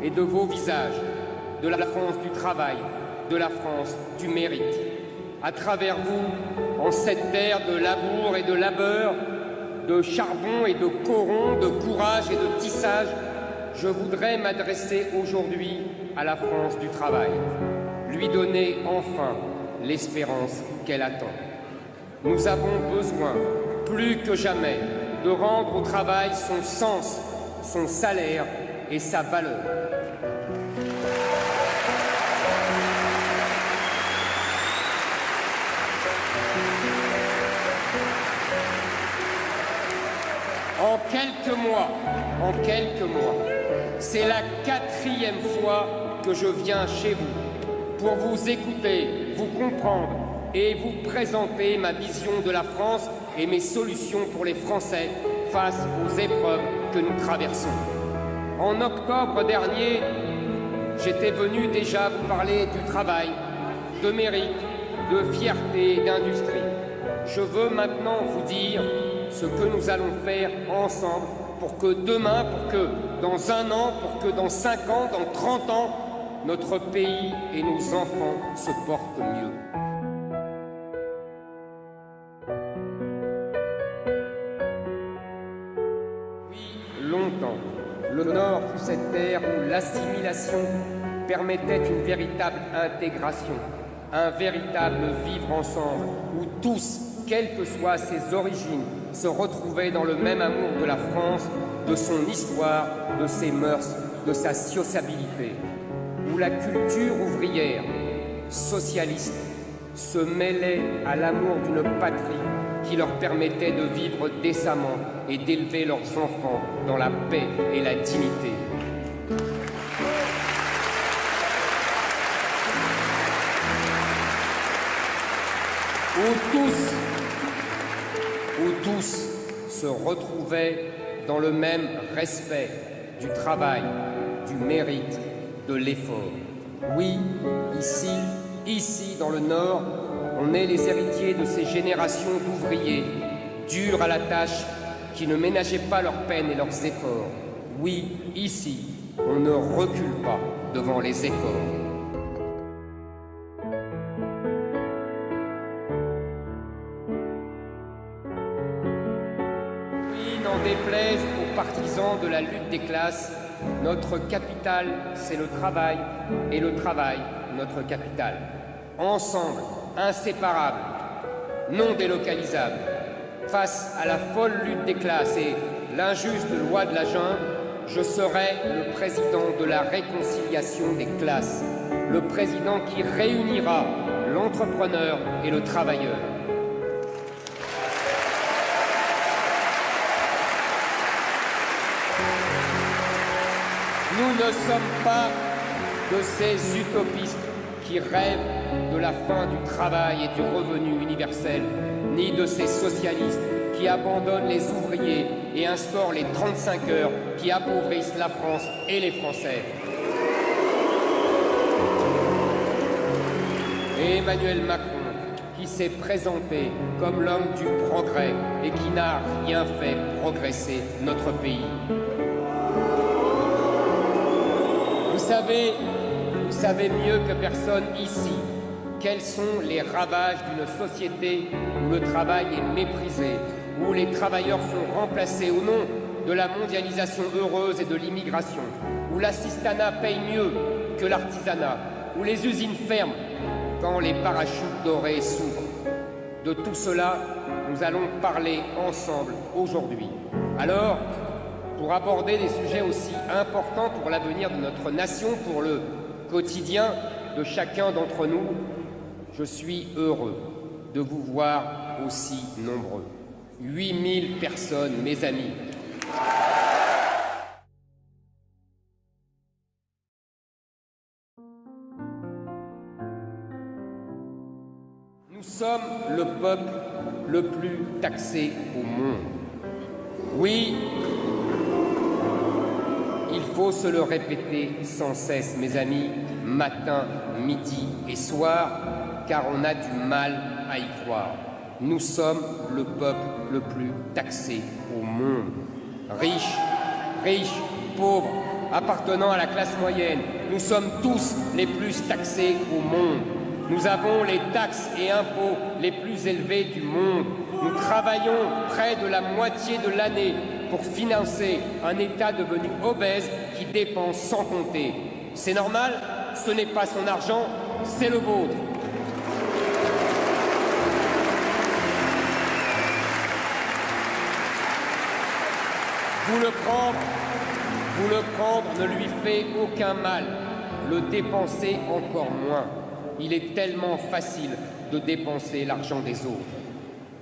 et de vos visages, de la France du travail, de la France du mérite. À travers vous, en cette terre de labour et de labeur, de charbon et de coron, de courage et de tissage, je voudrais m'adresser aujourd'hui à la France du travail, lui donner enfin l'espérance qu'elle attend. Nous avons besoin, plus que jamais, de rendre au travail son sens, son salaire et sa valeur. En quelques mois, c'est la 4e fois que je viens chez vous pour vous écouter, vous comprendre et vous présenter ma vision de la France et mes solutions pour les Français face aux épreuves que nous traversons. En octobre dernier, j'étais venu déjà vous parler du travail, de mérite, de fierté et d'industrie. Je veux maintenant vous dire ce que nous allons faire ensemble pour que demain, pour que dans 1 an, pour que dans 5 ans, dans 30 ans, notre pays et nos enfants se portent mieux. Oui, longtemps, le Nord fut cette terre où l'assimilation permettait une véritable intégration, un véritable vivre ensemble, où tous, quelles que soient ses origines, se retrouvaient dans le même amour de la France, de son histoire, de ses mœurs, de sa sociabilité, où la culture ouvrière, socialiste, se mêlait à l'amour d'une patrie qui leur permettait de vivre décemment et d'élever leurs enfants dans la paix et la dignité. Où tous se retrouvaient dans le même respect du travail, du mérite, de l'effort. Oui, ici dans le Nord, on est les héritiers de ces générations d'ouvriers, durs à la tâche, qui ne ménageaient pas leurs peines et leurs efforts. Oui, ici, on ne recule pas devant les efforts. N'en déplaise aux partisans de la lutte des classes, notre capitale, c'est le travail, et le travail, notre capitale. Ensemble, inséparables, non délocalisables, face à la folle lutte des classes et l'injuste loi de la jungle, je serai le président de la réconciliation des classes, le président qui réunira l'entrepreneur et le travailleur. Nous ne sommes pas de ces utopistes qui rêvent de la fin du travail et du revenu universel, ni de ces socialistes qui abandonnent les ouvriers et instaurent les 35 heures qui appauvrissent la France et les Français. Et Emmanuel Macron, qui s'est présenté comme l'homme du progrès et qui n'a rien fait progresser notre pays. Vous savez mieux que personne ici quels sont les ravages d'une société où le travail est méprisé, où les travailleurs sont remplacés au nom de la mondialisation heureuse et de l'immigration, où l'assistanat paye mieux que l'artisanat, où les usines ferment quand les parachutes dorés s'ouvrent. De tout cela, nous allons parler ensemble aujourd'hui. Alors, pour aborder des sujets aussi importants pour l'avenir de notre nation, pour le quotidien de chacun d'entre nous, je suis heureux de vous voir aussi nombreux. 8000 personnes, mes amis. Nous sommes le peuple le plus taxé au monde. Oui, il faut se le répéter sans cesse, mes amis, matin, midi et soir, car on a du mal à y croire. Nous sommes le peuple le plus taxé au monde. Riches, pauvres, appartenant à la classe moyenne. Nous sommes tous les plus taxés au monde. Nous avons les taxes et impôts les plus élevés du monde. Nous travaillons près de la moitié de l'année pour financer un État devenu obèse qui dépense sans compter. C'est normal, ce n'est pas son argent, c'est le vôtre. Vous le prendre ne lui fait aucun mal, le dépenser encore moins. Il est tellement facile de dépenser l'argent des autres.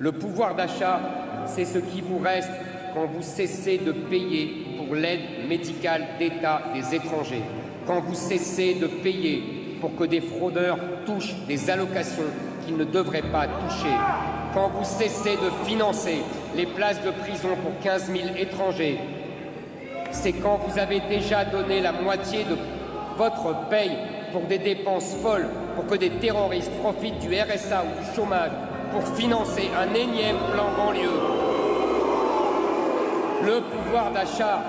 Le pouvoir d'achat, c'est ce qui vous reste quand vous cessez de payer pour l'aide médicale d'État des étrangers, quand vous cessez de payer pour que des fraudeurs touchent des allocations qu'ils ne devraient pas toucher, quand vous cessez de financer les places de prison pour 15 000 étrangers, c'est quand vous avez déjà donné la moitié de votre paye pour des dépenses folles, pour que des terroristes profitent du RSA ou du chômage pour financer un énième plan banlieue. Le pouvoir d'achat,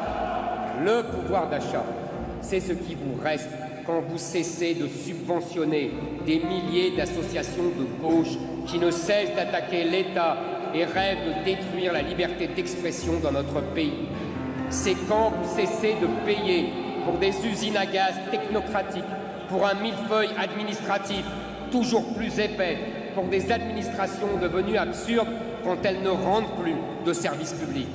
c'est ce qui vous reste quand vous cessez de subventionner des milliers d'associations de gauche qui ne cessent d'attaquer l'État et rêvent de détruire la liberté d'expression dans notre pays. C'est quand vous cessez de payer pour des usines à gaz technocratiques, pour un millefeuille administratif toujours plus épais, pour des administrations devenues absurdes quand elles ne rendent plus de services publics.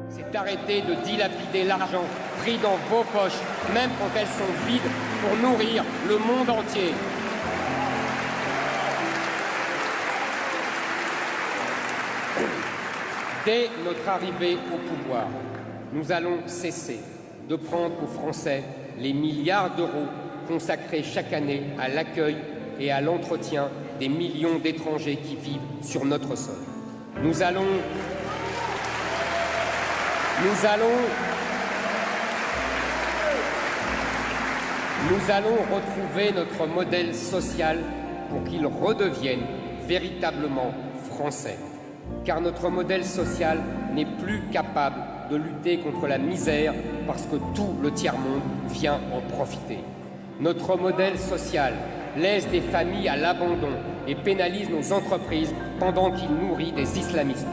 C'est arrêter de dilapider l'argent pris dans vos poches, même quand elles sont vides, pour nourrir le monde entier. Dès notre arrivée au pouvoir, nous allons cesser de prendre aux Français les milliards d'euros consacrés chaque année à l'accueil et à l'entretien des millions d'étrangers qui vivent sur notre sol. Nous allons retrouver notre modèle social pour qu'il redevienne véritablement français. Car notre modèle social n'est plus capable de lutter contre la misère parce que tout le tiers-monde vient en profiter. Notre modèle social laisse des familles à l'abandon et pénalise nos entreprises pendant qu'il nourrit des islamistes.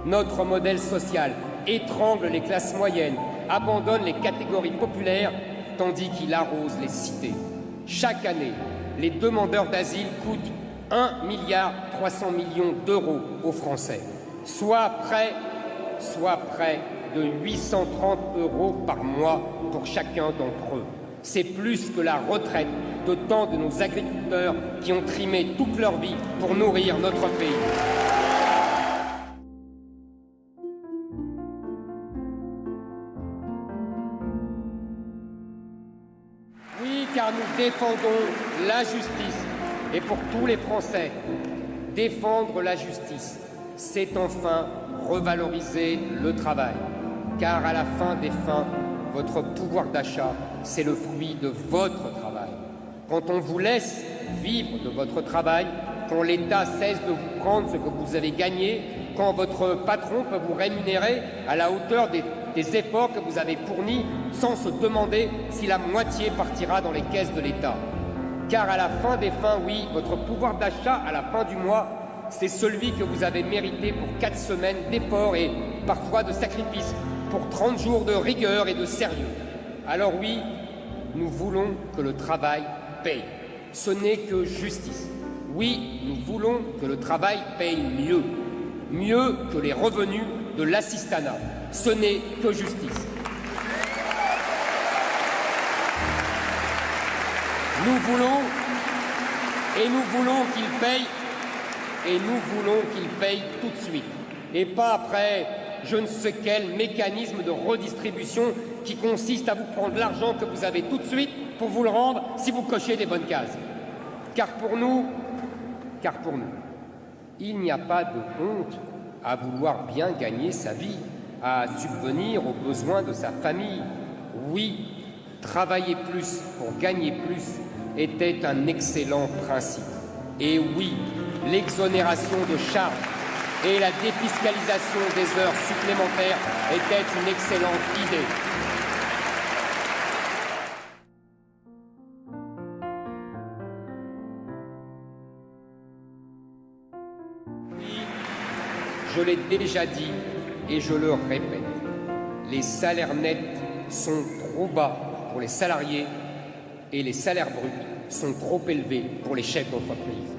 Notre modèle social étrangle les classes moyennes, abandonne les catégories populaires tandis qu'il arrose les cités. Chaque année, les demandeurs d'asile coûtent 1,3 milliard d'euros aux Français, soit près de 830 euros par mois pour chacun d'entre eux. C'est plus que la retraite de tant de nos agriculteurs qui ont trimé toute leur vie pour nourrir notre pays. Oui, car nous défendons la justice. Et pour tous les Français, défendre la justice, c'est enfin revaloriser le travail. Car à la fin des fins, votre pouvoir d'achat, c'est le fruit de votre travail. Quand on vous laisse vivre de votre travail, quand l'État cesse de vous prendre ce que vous avez gagné, quand votre patron peut vous rémunérer à la hauteur des efforts que vous avez fournis sans se demander si la moitié partira dans les caisses de l'État. Car à la fin des fins, oui, votre pouvoir d'achat à la fin du mois, c'est celui que vous avez mérité pour 4 semaines d'efforts et parfois de sacrifices, pour 30 jours de rigueur et de sérieux. Alors oui, nous voulons que le travail paye. Ce n'est que justice. Oui, nous voulons que le travail paye mieux. Mieux que les revenus de l'assistanat. Ce n'est que justice. Nous voulons qu'il paye, et nous voulons qu'il paye tout de suite. Et pas après je ne sais quel mécanisme de redistribution qui consiste à vous prendre l'argent que vous avez tout de suite pour vous le rendre si vous cochez des bonnes cases. Car pour nous, il n'y a pas de honte à vouloir bien gagner sa vie, à subvenir aux besoins de sa famille. Oui, travailler plus pour gagner plus était un excellent principe. Et oui, l'exonération de charges et la défiscalisation des heures supplémentaires était une excellente idée. Je l'ai déjà dit et je le répète, les salaires nets sont trop bas pour les salariés et les salaires bruts sont trop élevés pour les chefs d'entreprise.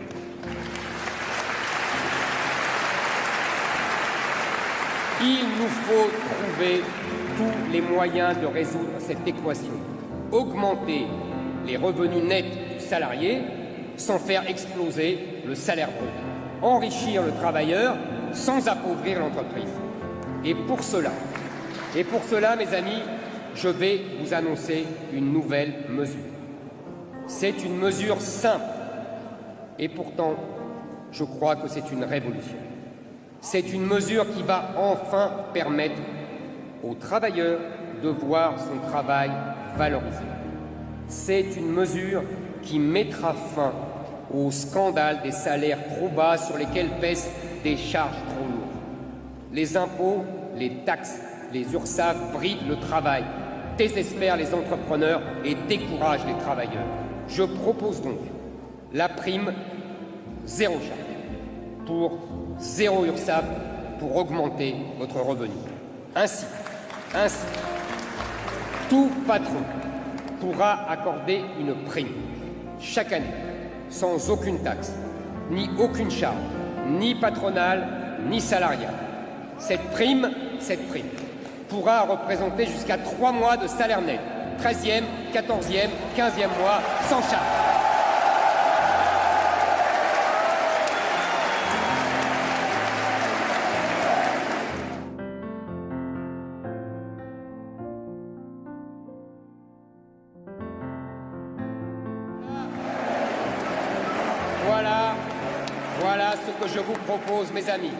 Il nous faut trouver tous les moyens de résoudre cette équation. Augmenter les revenus nets du salarié sans faire exploser le salaire brut. Enrichir le travailleur sans appauvrir l'entreprise. Et pour cela, mes amis, je vais vous annoncer une nouvelle mesure. C'est une mesure simple et pourtant, je crois que c'est une révolution. C'est une mesure qui va enfin permettre aux travailleurs de voir son travail valorisé. C'est une mesure qui mettra fin au scandale des salaires trop bas sur lesquels pèsent des charges trop lourdes. Les impôts, les taxes, les URSSAF brident le travail, désespèrent les entrepreneurs et découragent les travailleurs. Je propose donc la prime zéro charge pour zéro URSSAF pour augmenter votre revenu. Ainsi, tout patron pourra accorder une prime chaque année sans aucune taxe, ni aucune charge, ni patronale, ni salariale. Cette prime pourra représenter jusqu'à 3 mois de salaire net, 13e, 14e, 15e mois, sans charge. Voilà ce que je vous propose, mes amis.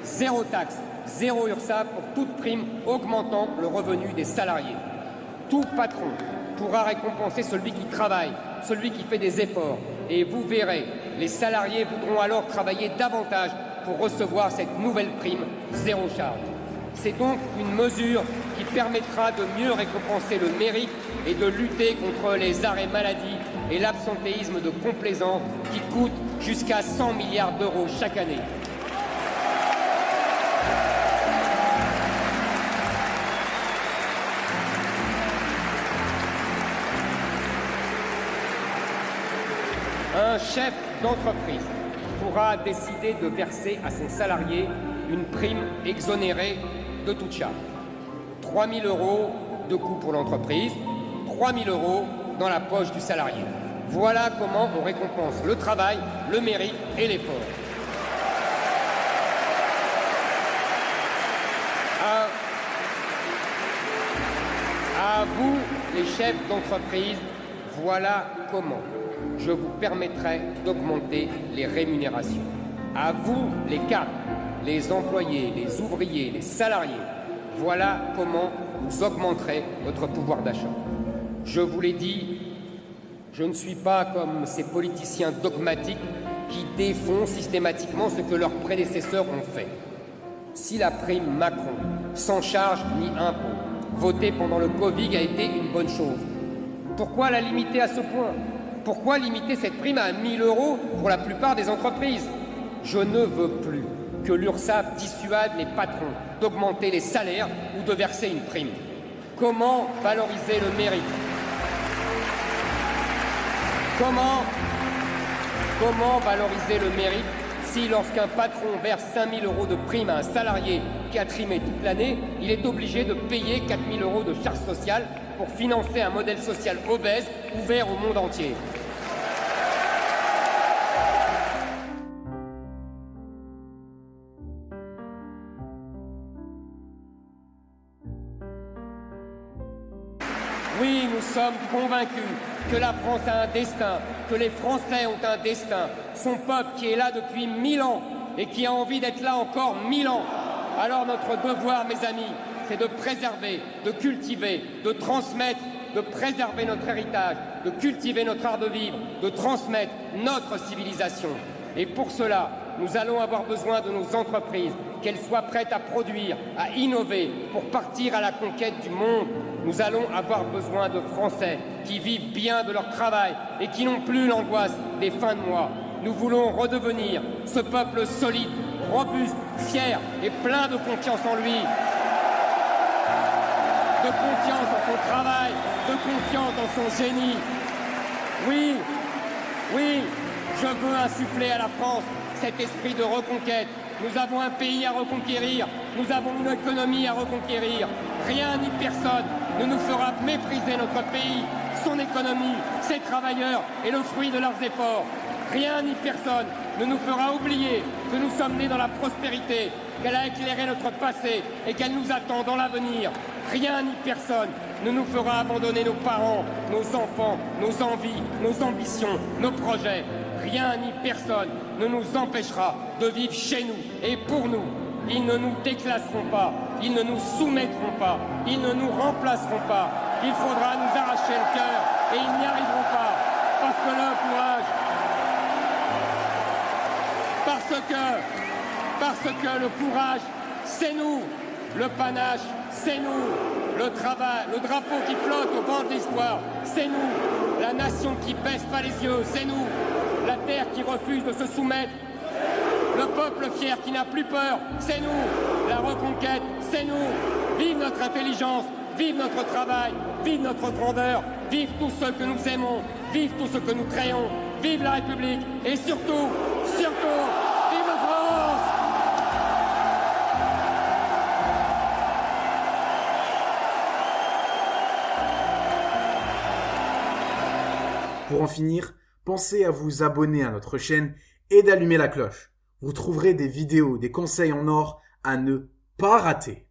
Zéro taxe, zéro URSSAF pour toute prime augmentant le revenu des salariés. Tout patron pourra récompenser celui qui travaille, celui qui fait des efforts. Et vous verrez, les salariés voudront alors travailler davantage pour recevoir cette nouvelle prime zéro charge. C'est donc une mesure qui permettra de mieux récompenser le mérite et de lutter contre les arrêts maladie et l'absentéisme de complaisance qui coûtent jusqu'à 100 milliards d'euros chaque année. Un chef d'entreprise pourra décider de verser à son salarié une prime exonérée de toute charge. 3 000 € de coût pour l'entreprise, 3 000 € dans la poche du salarié. Voilà comment on récompense le travail, le mérite et l'effort. À vous, les chefs d'entreprise, voilà comment je vous permettrai d'augmenter les rémunérations. À vous, les cadres, les employés, les ouvriers, les salariés, voilà comment vous augmenterez votre pouvoir d'achat. Je vous l'ai dit, je ne suis pas comme ces politiciens dogmatiques qui défont systématiquement ce que leurs prédécesseurs ont fait. Si la prime Macron, sans charge ni impôt, votée pendant le Covid a été une bonne chose, pourquoi la limiter à ce point? Pourquoi limiter cette prime à 1 000 € pour la plupart des entreprises? Je ne veux plus que l'URSSAF dissuade les patrons d'augmenter les salaires ou de verser une prime. Comment valoriser le mérite? Comment valoriser le mérite si, lorsqu'un patron verse 5 000 € de prime à un salarié qui a trimé toute l'année, il est obligé de payer 4 000 € de charges sociales pour financer un modèle social obèse ouvert au monde entier? Oui, nous sommes convaincus que la France a un destin, que les Français ont un destin. Son peuple qui est là depuis 1000 ans et qui a envie d'être là encore 1000 ans. Alors notre devoir, mes amis, c'est de préserver, de cultiver, de transmettre de préserver notre héritage, de cultiver notre art de vivre, de transmettre notre civilisation. Et pour cela, nous allons avoir besoin de nos entreprises, qu'elles soient prêtes à produire, à innover, pour partir à la conquête du monde. Nous allons avoir besoin de Français qui vivent bien de leur travail et qui n'ont plus l'angoisse des fins de mois. Nous voulons redevenir ce peuple solide, robuste, fier et plein de confiance en lui. De confiance en son travail, de confiance dans son génie. Oui, je veux insuffler à la France cet esprit de reconquête. Nous avons un pays à reconquérir, nous avons une économie à reconquérir. Rien ni personne ne nous fera mépriser notre pays, son économie, ses travailleurs et le fruit de leurs efforts. Rien ni personne ne nous fera oublier que nous sommes nés dans la prospérité, qu'elle a éclairé notre passé et qu'elle nous attend dans l'avenir. Rien ni personne ne nous fera abandonner nos parents, nos enfants, nos envies, nos ambitions, nos projets. Rien ni personne ne nous empêchera de vivre chez nous et pour nous. Ils ne nous déclasseront pas, ils ne nous soumettront pas, ils ne nous remplaceront pas. Il faudra nous arracher le cœur et ils n'y arriveront pas. Parce que le courage, parce que le courage, c'est nous. Le panache, c'est nous. Le travail, le drapeau qui flotte au vent de l'histoire, c'est nous. La nation qui baisse pas les yeux, c'est nous. La terre qui refuse de se soumettre, le peuple fier qui n'a plus peur, c'est nous. La reconquête, c'est nous. Vive notre intelligence, vive notre travail, vive notre grandeur, vive tous ceux que nous aimons, vive tous ceux que nous créons, vive la République et surtout, vive la France! Pour en finir, pensez à vous abonner à notre chaîne et d'allumer la cloche. Vous trouverez des vidéos, des conseils en or à ne pas rater.